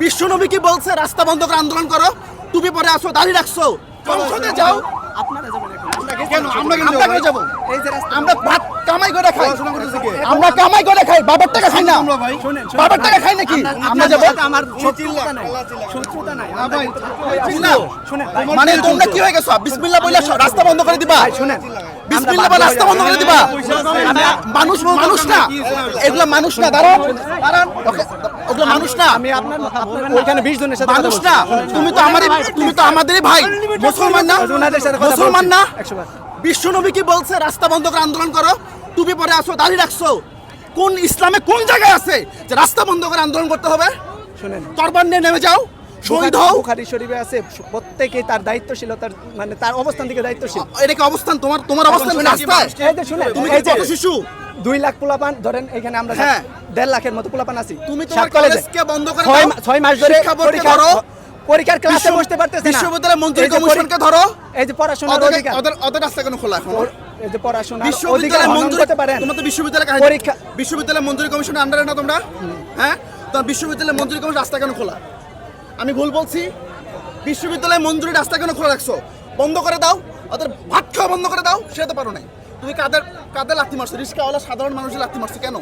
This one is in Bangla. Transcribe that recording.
বিশ্বনবী কি বলছে রাস্তা বন্ধ করে আন্দোলন করো, টুপি পরে আসো, দাড়ি রাখছো, সংসদে যাও। আপনারা যাবেন এখন। কেন আমরা কেন যাব? এই যে রাস্তা আমরা ভাত কামাই করে খাই, আমরা কামাই করে খাই, বাবার টাকা খাই না, শুনেন বাবার টাকা খাই নাকি? আমরা যাব? আমার শত্রুতা নাই, শত্রুতা নাই। না, শুনেন মানে তোমরা কি হয়ে গেছো? বিসমিল্লাহ বলে রাস্তা বন্ধ করে দিবা? শুনেন বিসমিল্লাহ বলে রাস্তা বন্ধ করে দিবা? মানুষ মানুষ না, এগুলা মানুষ না। দাঁড়ান দাঁড়ান, ওগুলো মানুষ না, আমি আপনার ওইখানে 20 জনের সাথে মানুষ না। তুমি তো আমাদেরই ভাই, মুসলমান না? ওনাদের সাথে কথা মুসলমান না? 100 বিশ্বনবী কি বলছে রাস্তা বন্ধ করে আন্দোলন করো, টুপি পরে আসো, দাড়ি রাখছো? কোন ইসলামে কোন জায়গায় আছে যে রাস্তা বন্ধ করে আন্দোলন করতে হবে? শুনেন তরবারি নিয়ে নেমে যাও, শহীদ হও। বুখারী শরীফে আছে প্রত্যেকে তার দায়িত্বশীলতার মানে তার অবস্থান থেকে দায়িত্বশীল। এটা কি অবস্থান? তোমার অবস্থান রাস্তায়? এই যে শুনেন তুমি এই কি যে ছোট শিশু? 2 লাখ পোলাপান ধরেন এখানে আমরা হ্যাঁ। 1.5 লাখের মতো পোলাপান আছি। তুমি তোমার 7 কলেজে কলেজকে বন্ধ করে 6 মাস ধরে শিক্ষা বোর্ডকে ধরো, পরীক্ষার ক্লাসে বসতে পারতেছে না। বিশ্ববিদ্যালয় মঞ্জুরি এই যে কমিশনকে ধরো। এই যে পড়াশোনার অধিকার, ওদের রাস্তা কেন খোলা এখন? এই যে পড়াশোনার অধিকার বিশ্ববিদ্যালয় হনন মঞ্জুরি করতে পারেন। তোমরা তো বিশ্ববিদ্যালয় পরীক্ষা বিশ্ববিদ্যালয় মঞ্জুরি কমিশনের আন্ডারে না তোমরা? হ্যাঁ, তো বিশ্ববিদ্যালয় মঞ্জুরি কমিশন রাস্তা কেন খোলা? আমি ভুল বলছি? বিশ্ববিদ্যালয় মঞ্জুরি রাস্তা কেন খোলা রাখছো? বন্ধ করে দাও, ওদের ভাত খাওয়া বন্ধ করে দাও। সেটা তো পারো নাই। তুমি কাদের লাথি মারছো? রিস্কাওয়ালা সাধারণ মানুষের লাথি মারছো কেন?